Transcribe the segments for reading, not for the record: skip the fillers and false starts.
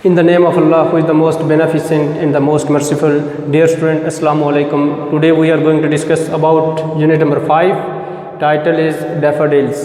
In the name of Allah, who is the most beneficent and the most merciful. Dear student, Assalamu alaikum. Today we are going to discuss about unit number 5. Title is Daffodils.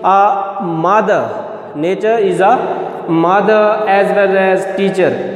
a mother, nature is a mother as well as teacher।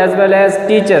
as well as teacher।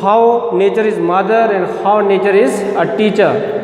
how nature is mother and how nature is a teacher।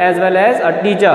as well as a teacher।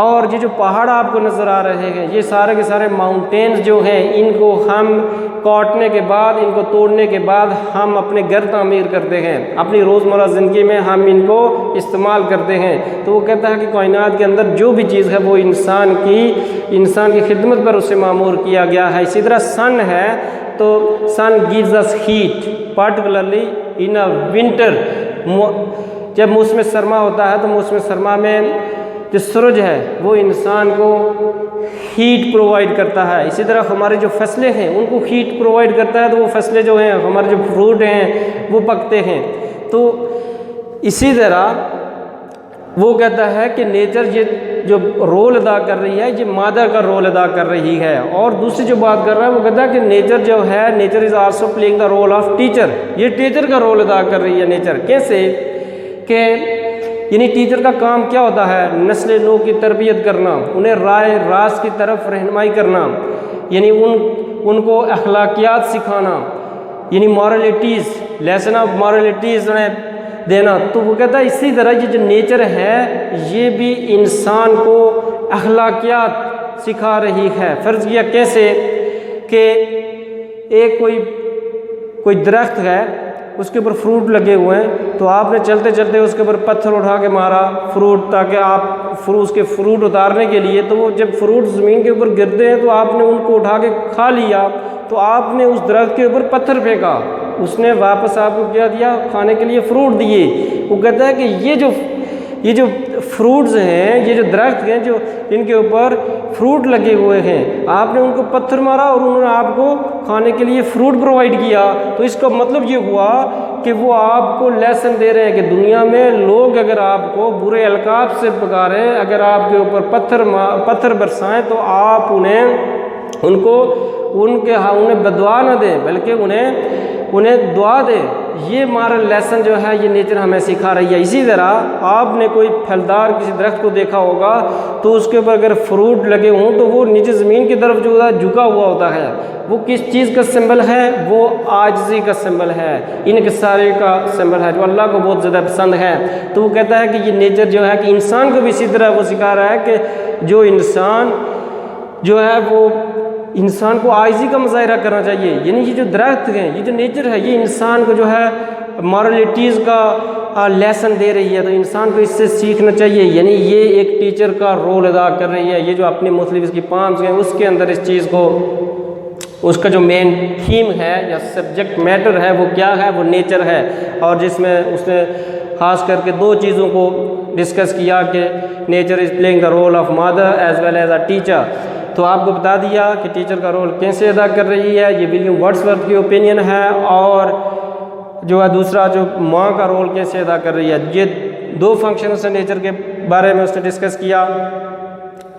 اور یہ جو پہاڑ آپ کو نظر آ رہے ہیں یہ سارے کے سارے ماؤنٹینز جو ہیں ان کو ہم کاٹنے کے بعد ان کو توڑنے کے بعد ہم اپنے گھر تعمیر کرتے ہیں، اپنی روزمرہ زندگی میں ہم ان کو استعمال کرتے ہیں۔ تو وہ کہتا ہے کہ کائنات کے اندر جو بھی چیز ہے وہ انسان کی خدمت پر اسے معمور کیا گیا ہے۔ اسی طرح سن ہے تو سن gives us heat particularly in a winter۔ جب موسم سرما ہوتا ہے تو موسم سرما میں جو سورج ہے وہ انسان کو ہیٹ پرووائڈ کرتا ہے۔ اسی طرح ہمارے جو فصلیں ہیں ان کو ہیٹ پرووائڈ کرتا ہے، تو وہ فصلیں جو ہیں ہمارے جو فروٹ ہیں وہ پکتے ہیں۔ تو اسی طرح وہ کہتا ہے کہ نیچر یہ جو رول ادا کر رہی ہے یہ مادر کا رول ادا کر رہی ہے۔ اور دوسری جو بات کر رہا ہے وہ کہتا ہے کہ نیچر جو ہے nature is also playing the role of teacher, یہ ٹیچر کا رول ادا کر رہی ہے نیچر۔ کیسے کہ یعنی ٹیچر کا کام کیا ہوتا ہے؟ نسل نو کی تربیت کرنا، انہیں راہ راست کی طرف رہنمائی کرنا، یعنی ان کو اخلاقیات سکھانا، یعنی مورالٹیز، لیسن آف مورالٹیز انہیں دینا۔ تو وہ کہتا ہے اسی طرح یہ جو نیچر ہے یہ بھی انسان کو اخلاقیات سکھا رہی ہے۔ فرض کیا کیسے کہ ایک کوئی درخت ہے اس کے اوپر فروٹ لگے ہوئے ہیں، تو آپ نے چلتے چلتے اس کے اوپر پتھر اٹھا کے مارا فروٹ تاکہ آپ اس کے فروٹ اتارنے کے لیے، تو وہ جب فروٹ زمین کے اوپر گرتے ہیں تو آپ نے ان کو اٹھا کے کھا لیا، تو آپ نے اس درخت کے اوپر پتھر پھینکا، اس نے واپس آپ کو کیا دیا؟ کھانے کے لیے فروٹ دیے۔ وہ کہتا ہے کہ یہ جو فروٹس ہیں، یہ جو درخت ہیں جو ان کے اوپر فروٹ لگے ہوئے ہیں، آپ نے ان کو پتھر مارا اور انہوں نے آپ کو کھانے کے لیے فروٹ پرووائڈ کیا۔ تو اس کا مطلب یہ ہوا کہ وہ آپ کو لیسن دے رہے ہیں کہ دنیا میں لوگ اگر آپ کو برے القاب سے پکاریں، اگر آپ کے اوپر پتھر برسائیں تو آپ انہیں بدعا نہ دیں بلکہ انہیں دعا دیں۔ یہ ہمارا لیسن جو ہے یہ نیچر ہمیں سکھا رہی ہے۔ اسی طرح آپ نے کوئی پھلدار کسی درخت کو دیکھا ہوگا تو اس کے اوپر اگر فروٹ لگے ہوں تو وہ نیچے زمین کی طرف جو ہے جھکا ہوا ہوتا ہے، وہ کس چیز کا سمبل ہے؟ وہ عاجزی کا سمبل ہے، انکساری کا سمبل ہے، جو اللہ کو بہت زیادہ پسند ہے۔ تو وہ کہتا ہے کہ یہ نیچر جو ہے کہ انسان کو بھی اسی طرح وہ سکھا رہا ہے کہ جو انسان جو ہے وہ انسان کو عاجزی کا مظاہرہ کرنا چاہیے۔ یعنی یہ جو درخت ہیں، یہ جو نیچر ہے، یہ انسان کو جو ہے مورالٹیز کا لیسن دے رہی ہے، تو انسان کو اس سے سیکھنا چاہیے۔ یعنی یہ ایک ٹیچر کا رول ادا کر رہی ہے۔ یہ جو اپنے مختلف اس کی پامز ہیں اس کے اندر اس چیز کو، اس کا جو مین تھیم ہے یا سبجیکٹ میٹر ہے وہ کیا ہے؟ وہ نیچر ہے۔ اور جس میں اس نے خاص کر کے دو چیزوں کو ڈسکس کیا کہ nature is playing the role of mother as well as a teacher. تو آپ کو بتا دیا کہ ٹیچر کا رول کیسے ادا کر رہی ہے، یہ ولیم ورڈسورتھ کی اوپینین ہے، اور جو ہے دوسرا جو ماں کا رول کیسے ادا کر رہی ہے۔ یہ دو فنکشنز ہیں نیچر کے بارے میں اس نے ڈسکس کیا۔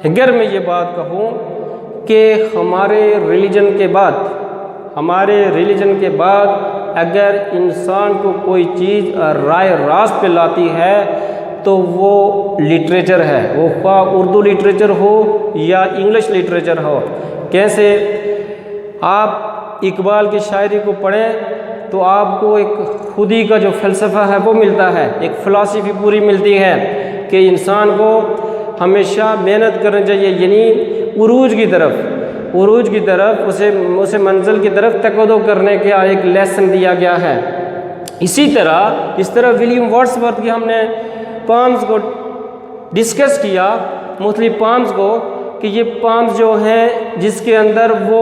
اگر میں یہ بات کہوں کہ ہمارے ریلیجن کے بعد اگر انسان کو کوئی چیز رائے راست پہ لاتی ہے تو وہ لٹریچر ہے، وہ خواہ اردو لٹریچر ہو یا انگلش لٹریچر ہو۔ کیسے؟ آپ اقبال کی شاعری کو پڑھیں تو آپ کو ایک خودی کا جو فلسفہ ہے وہ ملتا ہے، ایک فلسفی پوری ملتی ہے کہ انسان کو ہمیشہ محنت کرنی چاہیے، یعنی عروج کی طرف اسے منزل کی طرف تقدم کرنے کا ایک لیسن دیا گیا ہے۔ اس طرح ولیم ورڈسورتھ کی ہم نے پامز کو ڈسکس کیا، مختلف پامز کو، کہ یہ پامز جو ہیں جس کے اندر وہ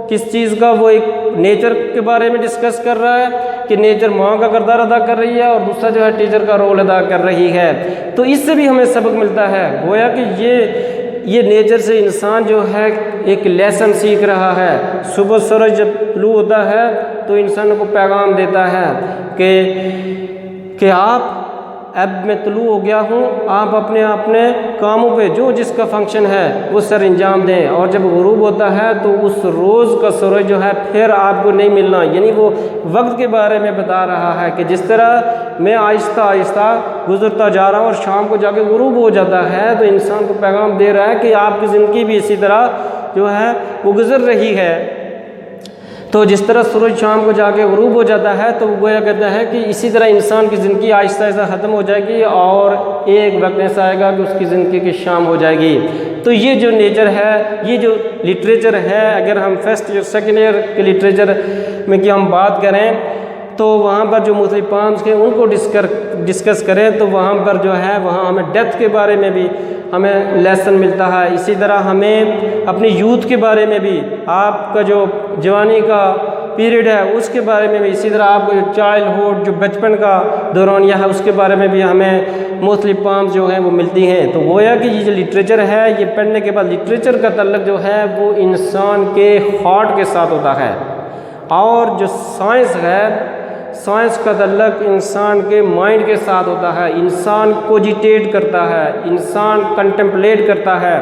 کس چیز کا، وہ ایک نیچر کے بارے میں ڈسکس کر رہا ہے کہ نیچر ماں کا کردار ادا کر رہی ہے، اور دوسرا جو ہے ٹیچر کا رول ادا کر رہی ہے۔ تو اس سے بھی ہمیں سبق ملتا ہے، گویا کہ یہ نیچر سے انسان جو ہے ایک لیسن سیکھ رہا ہے۔ صبح سورج جب طلوع ہوتا ہے تو انسان کو پیغام دیتا ہے کہ آپ اب میں طلوع ہو گیا ہوں، آپ اپنے کاموں پہ جو جس کا فنکشن ہے وہ سر انجام دیں، اور جب غروب ہوتا ہے تو اس روز کا سورج جو ہے پھر آپ کو نہیں ملنا، یعنی وہ وقت کے بارے میں بتا رہا ہے کہ جس طرح میں آہستہ آہستہ گزرتا جا رہا ہوں اور شام کو جا کے غروب ہو جاتا ہے، تو انسان کو پیغام دے رہا ہے کہ آپ کی زندگی بھی اسی طرح جو ہے وہ گزر رہی ہے۔ تو جس طرح سورج شام کو جا کے غروب ہو جاتا ہے تو وہ گویا کہتا ہے کہ اسی طرح انسان کی زندگی آہستہ آہستہ ختم ہو جائے گی اور ایک وقت ایسا آئے گا کہ اس کی زندگی کی شام ہو جائے گی۔ تو یہ جو نیچر ہے، یہ جو لٹریچر ہے، اگر ہم فرسٹ ایئر سیکنڈ ایئر کے لٹریچر میں کی ہم بات کریں تو وہاں پر جو مختلف پوئمز کے ان کو ڈسکس کریں تو وہاں پر جو ہے وہاں ہمیں ڈیتھ کے بارے میں بھی ہمیں لیسن ملتا ہے۔ اسی طرح ہمیں اپنی یوتھ کے بارے میں بھی، آپ کا جو جوانی کا پیریڈ ہے اس کے بارے میں بھی، اسی طرح آپ کو جو چائلڈ ہوڈ جو بچپن کا دورانیہ ہے اس کے بارے میں بھی ہمیں مختلف پوئمز جو ہیں وہ ملتی ہیں۔ تو گویا کہ یہ جو لٹریچر ہے، یہ پڑھنے کے بعد لٹریچر کا تعلق جو ہے وہ انسان کے ہارٹ کے ساتھ ہوتا ہے، اور جو سائنس ہے، سائنس کا تعلق انسان کے مائنڈ کے ساتھ ہوتا ہے۔ انسان کوجیٹیٹ کرتا ہے، انسان کنٹمپلیٹ کرتا ہے،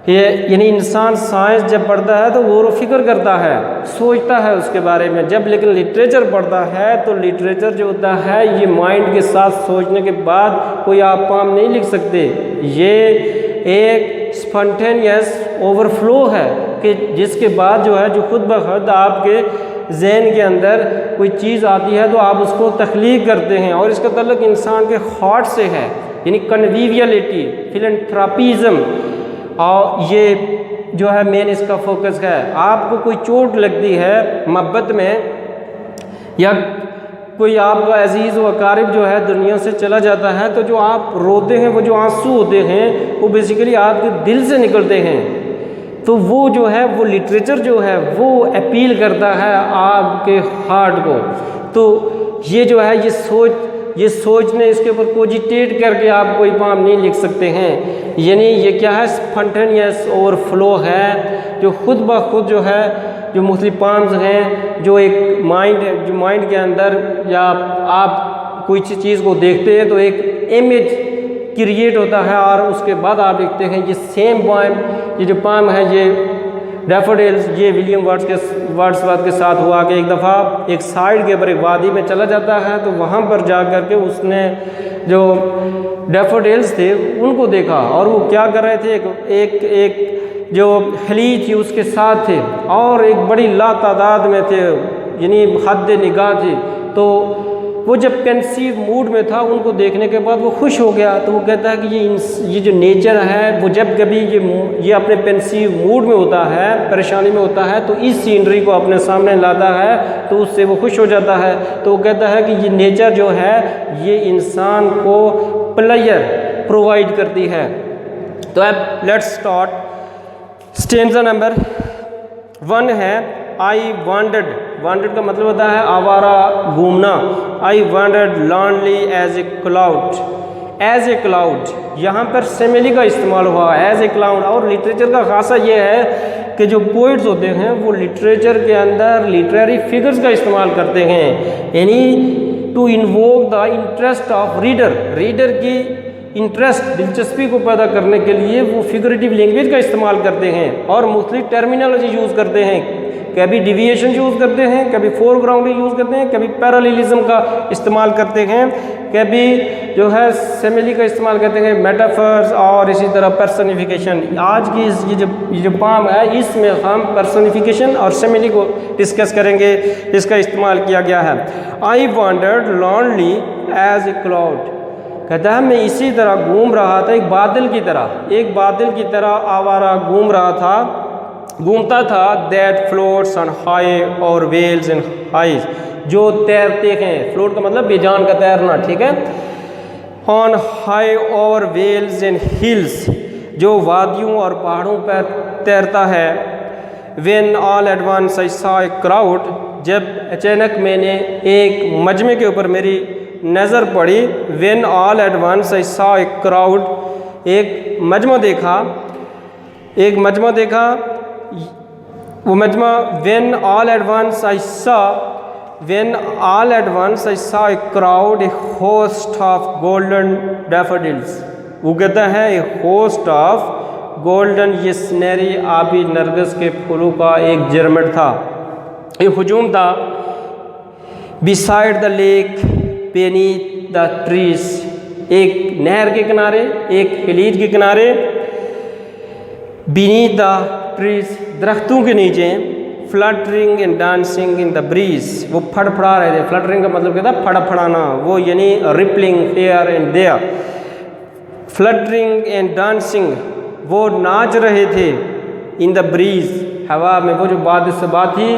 یعنی انسان سائنس جب پڑھتا ہے تو غور و فکر کرتا ہے، سوچتا ہے اس کے بارے میں۔ جب لیکن لٹریچر پڑھتا ہے تو لٹریچر جو ہوتا ہے یہ مائنڈ کے ساتھ سوچنے کے بعد کوئی آپ پوئم نہیں لکھ سکتے، یہ ایک اسپونٹینیس اوور فلو ہے کہ جس کے بعد جو ہے جو خود بخود آپ کے ذہن کے اندر کوئی چیز آتی ہے تو آپ اس کو تخلیق کرتے ہیں، اور اس کا تعلق انسان کے ہارٹ سے ہے، یعنی کنویویلٹی، فلنتھراپیزم، اور یہ جو ہے مین اس کا فوکس ہے۔ آپ کو کوئی چوٹ لگتی ہے محبت میں، یا کوئی آپ کا عزیز و اقارب جو ہے دنیا سے چلا جاتا ہے، تو جو آپ روتے ہیں، وہ جو آنسو ہوتے ہیں وہ بیسیکلی آپ کے دل سے نکلتے ہیں۔ تو وہ جو ہے وہ لٹریچر جو ہے وہ اپیل کرتا ہے آپ کے ہارٹ کو۔ تو یہ جو ہے یہ سوچنے، اس کے اوپر کوجیٹیٹ کر کے آپ کوئی پوئم نہیں لکھ سکتے ہیں، یعنی یہ کیا ہے، اسپونٹینیس اوور فلو ہے، جو خود بخود جو ہے جو مختلف پوئمز ہیں جو ایک مائنڈ کے اندر، یا آپ کوئی چیز کو دیکھتے ہیں تو ایک امیج کریٹ ہوتا ہے، اور اس کے بعد آپ دیکھتے ہیں یہ سیم پوئم، یہ جو پوئم ہے یہ ڈیفوڈلز، یہ ولیم ورڈسورتھ کے ساتھ ہوا کہ ایک دفعہ ایک سائڈ کے اوپر ایک وادی میں چلا جاتا ہے، تو وہاں پر جا کر کے اس نے جو ڈیفوڈلز تھے ان کو دیکھا، اور وہ کیا کر رہے تھے، ایک جو خلی تھی اس کے ساتھ تھے، اور ایک بڑی لا تعداد میں تھے، یعنی حد نگاہ تھی۔ تو وہ جب پینسیو موڈ میں تھا، ان کو دیکھنے کے بعد وہ خوش ہو گیا، تو وہ کہتا ہے کہ یہ جو نیچر ہے وہ جب کبھی یہ اپنے پینسیو موڈ میں ہوتا ہے، پریشانی میں ہوتا ہے، تو اس سینری کو اپنے سامنے لاتا ہے تو اس سے وہ خوش ہو جاتا ہے۔ تو وہ کہتا ہے کہ یہ نیچر جو ہے یہ انسان کو پلیئر پرووائڈ کرتی ہے۔ تو اب لیٹس اسٹارٹ۔ اسٹینزا نمبر 1 ہے آئی وانڈرڈ کا مطلب ہوتا ہے آوارہ گھومنا۔ آئی وانڈرڈ لانلی ایز اے کلاؤڈ، یہاں پر سیملی کا استعمال ہوا ایز اے کلاؤڈ۔ اور لٹریچر کا خاصہ یہ ہے کہ جو پوئٹس ہوتے ہیں وہ لٹریچر کے اندر لٹریری فگرز کا استعمال کرتے ہیں، یعنی to invoke the interest of reader کی انٹرسٹ، دلچسپی کو پیدا کرنے کے لیے وہ فگریٹیو لینگویج کا استعمال کرتے ہیں، اور مختلف ٹرمینالوجی یوز کرتے ہیں، کبھی ڈیویشن یوز کرتے ہیں، کبھی فور گراؤنڈ یوز کرتے ہیں، کبھی پیرالیلزم کا استعمال کرتے ہیں، کبھی جو ہے سیملی کا استعمال کرتے ہیں، میٹافرز، اور اسی طرح پرسونیفیکیشن۔ آج کی یہ جو پوئم ہے اس میں ہم پرسونیفیکیشن اور سیملی کو ڈسکس کریں گے، اس کا استعمال کیا گیا ہے۔ آئی وانڈرڈ لانلی ایز اے کلاؤڈ، کہتا ہے میں اسی طرح گھوم رہا تھا، ایک بادل کی طرح آوارہ گھومتا تھا، that floats on high o'er vales in highs, جو تیرتے ہیں، فلوٹ کا مطلب بے جان کا تیرنا، ٹھیک ہے، on high o'er vales and hills, جو وادیوں اور پہاڑوں پر تیرتا ہے۔ When all at once I saw a crowd, جب اچانک میں نے ایک مجمع کے اوپر میری نظر پڑی۔ When all at once I saw a crowd, ایک مجمع دیکھا، وہ مجمع when all at once I saw a crowd a host of golden daffodils, وہ کہتا ہے اے ہوسٹ آف گولڈن، یہ سنہری آبی نرگس کے پھولوں کا ایک جرمٹ تھا، ایک ہجوم تھا۔ beside the lake beneath the trees، ایک نہر کے کنارے، ایک خلیج کے کنارے، beneath the trees، درختوں کے نیچے، fluttering and dancing in the breeze. وہ پھڑ پھڑا رہے تھے. fluttering کا مطلب کیا تھا؟ پھڑ پھڑانا. وہ یعنی rippling here and there. fluttering and dancing, وہ ناچ رہے تھے in the breeze, ہوا میں. وہ جو باد صبا تھی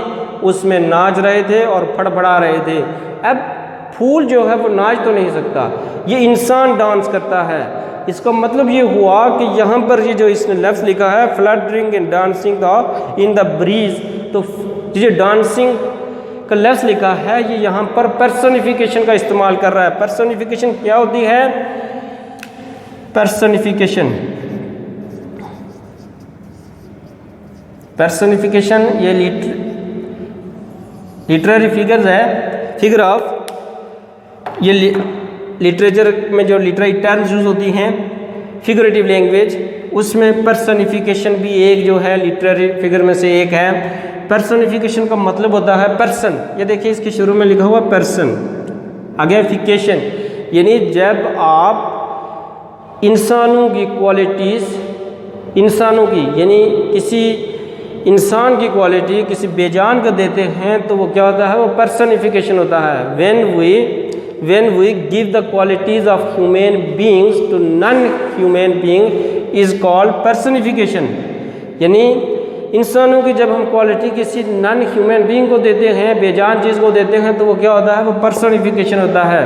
اس میں ناچ رہے تھے اور پھڑ پھڑا رہے تھے. اب پھول جو ہے وہ ناچ تو نہیں سکتا, یہ انسان ڈانس کرتا ہے. اس کا مطلب یہ ہوا کہ یہاں پر یہ جو اس نے لفظ لکھا ہے fluttering and dancing in the breeze, تو یہ ڈانسنگ کا لفظ لکھا ہے یہ یہاں پر پرسونیفیکیشن کا استعمال کر رہا ہے. پرسونیفیکیشن کیا ہوتی ہے؟ پرسونیفیکیشن یہ لٹریری فگرز ہے, فگر آف. یہ لٹریچر میں جو لٹریری ٹرمز یوز ہوتی ہیں فگریٹیو لینگویج, اس میں پرسونیفیکیشن بھی ایک جو ہے لٹریری فگر میں سے ایک ہے. پرسونیفیکیشن کا مطلب ہوتا ہے پرسن. یہ دیکھیں اس کے شروع میں لکھا ہوا پرسن. آگے فیکیشن, یعنی جب آپ انسانوں کی کوالٹیز, انسانوں کی یعنی کسی انسان کی کوالٹی کسی بے جان کو دیتے ہیں تو وہ کیا ہوتا ہے؟ وہ پرسونیفیکیشن ہوتا ہے. when we give the qualities of human beings to non-human being is called personification. یعنی انسانوں کی جب ہم کوالٹی کسی نان ہیومن بینگ کو دیتے ہیں, بے جان چیز کو دیتے ہیں, تو وہ کیا ہوتا ہے؟ وہ پرسونیفیکیشن ہوتا ہے.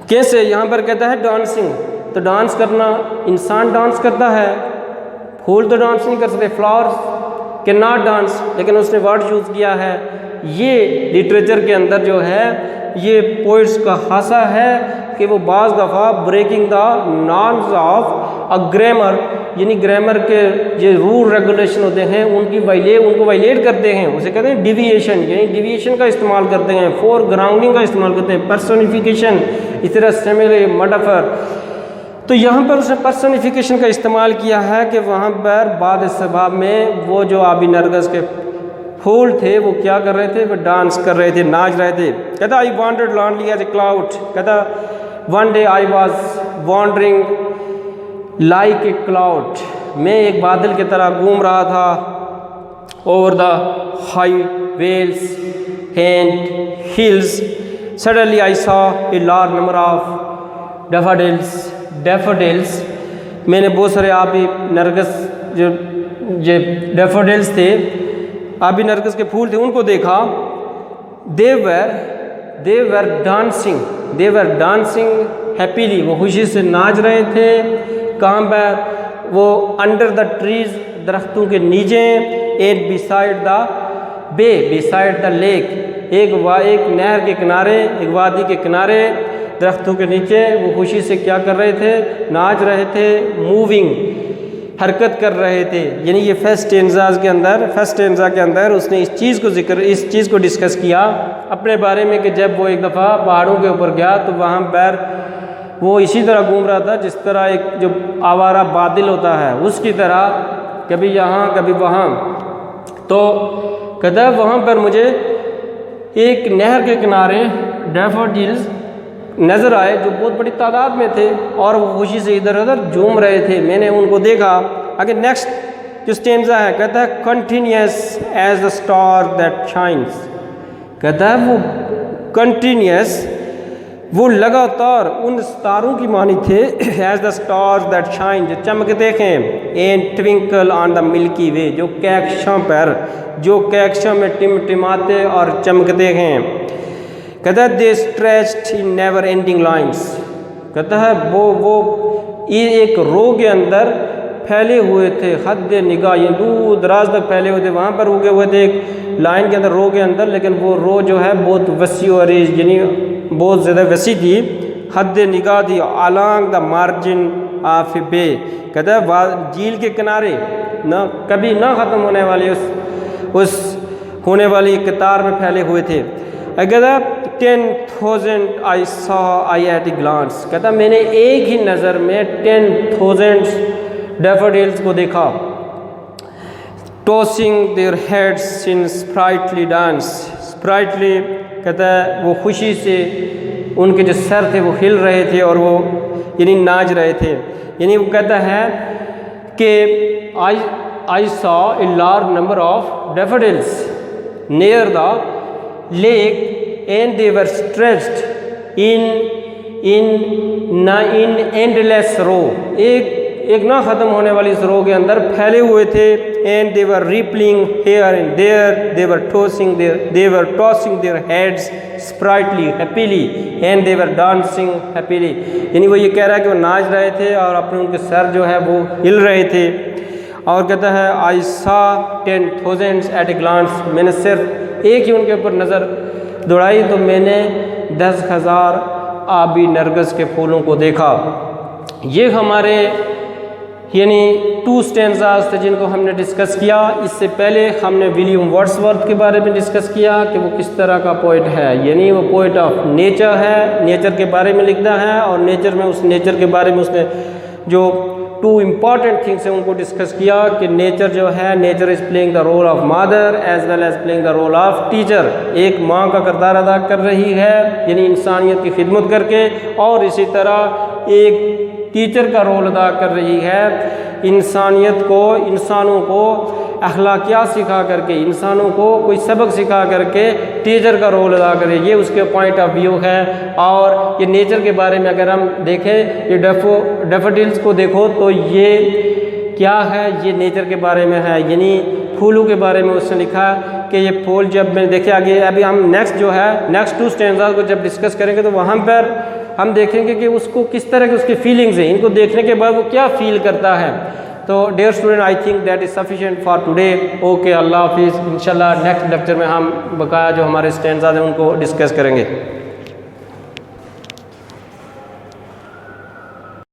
کیسے؟ یہاں پر کہتا ہے ڈانسنگ, تو ڈانس کرنا, انسان ڈانس کرتا ہے, پھول تو ڈانس نہیں کر سکتے. فلاورز کین ناٹ ڈانس, لیکن اس نے ورڈ یوز کیا ہے. یہ لٹریچر کے اندر جو ہے یہ پوئٹس کا خاصہ ہے کہ وہ بعض دفعہ breaking the norms of a grammar, یعنی گرامر کے جو رول ریگولیشن ہوتے ہیں ان کو وائلیٹ کرتے ہیں. اسے کہتے ہیں ڈیویشن, یعنی ڈیویشن کا استعمال کرتے ہیں, فور گراؤنڈنگ کا استعمال کرتے ہیں. پرسونیفیکیشن, اس طرح سیملے, میٹافر. تو یہاں پر اس نے پرسونیفیکیشن کا استعمال کیا ہے کہ وہاں پر بعد سباب میں وہ جو آبی نرگس کے پھول تھے وہ کیا کر رہے تھے؟ وہ ڈانس کر رہے تھے, ناچ رہے تھے. کہتا I wandered lonely as a cloud. کہتا one day I was wandering like a cloud. میں ایک بادل کی طرح گھوم رہا تھا. over the high vales and hills suddenly I saw a large number of daffodils. میں نے بہت سارے آبی نرگس جو ڈیفوڈلز تھے, آبی نرگس کے پھول تھے, ان کو دیکھا. they were dancing happily. وہ خوشی سے ناچ رہے تھے. کہاں پر؟ وہ under the trees, درختوں کے نیچے. and beside the lake, ایک نہر کے کنارے, ایک وادی کے کنارے, درختوں کے نیچے وہ خوشی سے کیا کر رہے تھے؟ ناچ رہے تھے. موونگ, حرکت کر رہے تھے. یعنی یہ فرسٹ اسٹینزا کے اندر اس نے اس چیز کو ڈسکس کیا اپنے بارے میں کہ جب وہ ایک دفعہ پہاڑوں کے اوپر گیا تو وہاں پر وہ اسی طرح گھوم رہا تھا جس طرح ایک جو آوارہ بادل ہوتا ہے اس کی طرح, کبھی یہاں کبھی وہاں. تو کہتا ہے وہاں پر مجھے ایک نہر کے کنارے ڈیفوڈلز نظر آئے جو بہت بڑی تعداد میں تھے اور وہ خوشی سے ادھر ادھر جھوم رہے تھے. میں نے ان کو دیکھا. آگے نیکسٹ جو اسٹینزا ہے کہتا ہے continuous as the star that shyness. کہتا ہے وہ کنٹینیوس, وہ لگاتار ان ستاروں کی مانی تھے. As the star that shine, جو چمکتے ہیں. اینڈ ٹوینکل آن دا ملکی وے, جو کہکشاں میں ٹمٹماتے اور چمکتے ہیں. کہتا ہے دے اسٹریچڈ ان نیور اینڈنگ لائنس. کہتا ہے وہ ایک رو کے اندر پھیلے ہوئے تھے. حد نگاہ, یہ دور دراز تک پھیلے ہوئے تھے. وہاں پر رکے ہوئے تھے ایک لائن کے اندر, رو کے اندر, لیکن وہ رو جو ہے بہت وسیع اور یعنی بہت زیادہ وسیع تھی. حد نگاہ تھی. along the margin of a bay. کہتا ہے جھیل کے کنارے, نہ کبھی نہ ختم ہونے والی اس ہونے والی قطار میں پھیلے ہوئے تھے. کہتا 10,000 I saw I at a glance. کہتا میں نے ایک ہی نظر میں 10,000 ڈیفوڈلز کو دیکھا. tossing their heads in sprightly dance. sprightly کہتا ہے وہ خوشی سے ان کے جو سر تھے وہ ہل رہے تھے اور وہ یعنی ناچ رہے تھے. یعنی وہ کہتا ہے کہ I saw a large number of daffodils near the lake, and they were stretched in endless row. ایک نہ ختم ہونے والی اس رو کے اندر پھیلے ہوئے تھے. and they were rippling here and there, they were tossing their heads sprightly happily, and they were dancing happily. یعنی وہ یہ کہہ رہا ہے کہ وہ ناچ رہے تھے اور اپنے ان کے سر جو ہے وہ ہل رہے تھے. اور کہتا ہے I saw 10,000 at a glance. میں نے صرف ایک ہی ان کے اوپر نظر دوڑائی تو میں نے 10,000 آبی نرگس کے پھولوں کو دیکھا. یہ ہمارے یعنی 2 سٹینزاز تھے جن کو ہم نے ڈسکس کیا. اس سے پہلے ہم نے ولیم ورڈسورتھ کے بارے میں ڈسکس کیا کہ وہ کس طرح کا پوئٹ ہے. یعنی وہ پوئٹ آف نیچر ہے, نیچر کے بارے میں لکھتا ہے, اور نیچر میں اس نیچر کے بارے میں اس نے جو 2 امپورٹنٹ تھنگس ہیں ان کو ڈسکس کیا کہ نیچر جو ہے, nature is playing the role of mother as well as playing the role of teacher. ایک ماں کا کردار ادا کر رہی ہے یعنی انسانیت کی خدمت کر کے, اور اسی طرح ایک ٹیچر کا رول ادا کر رہی ہے انسانیت کو, انسانوں کو اخلاقیات سکھا کر کے, انسانوں کو کوئی سبق سکھا کر کے ٹیچر کا رول ادا کرے. یہ اس کے پوائنٹ آف ویو ہے. اور یہ نیچر کے بارے میں اگر ہم دیکھیں, یہ ڈیفوڈلز کو دیکھو تو یہ کیا ہے, یہ نیچر کے بارے میں ہے. یعنی پھولوں کے بارے میں اس نے لکھا کہ یہ پھول جب میں دیکھے آگے, ابھی ہم نیکسٹ 2 سٹینزاز کو جب ڈسکس کریں گے تو وہاں پر ہم دیکھیں گے کہ اس کو کس طرح کی اس کی فیلنگز ہیں, ان کو دیکھنے کے بعد وہ کیا فیل کرتا ہے. تو dear student, I think that is sufficient for today. Okay, اللہ حافظ. انشاءاللہ نیکسٹ لیکچر میں ہم بقایا جو ہمارے سٹینزاز ہیں ان کو ڈسکس کریں گے.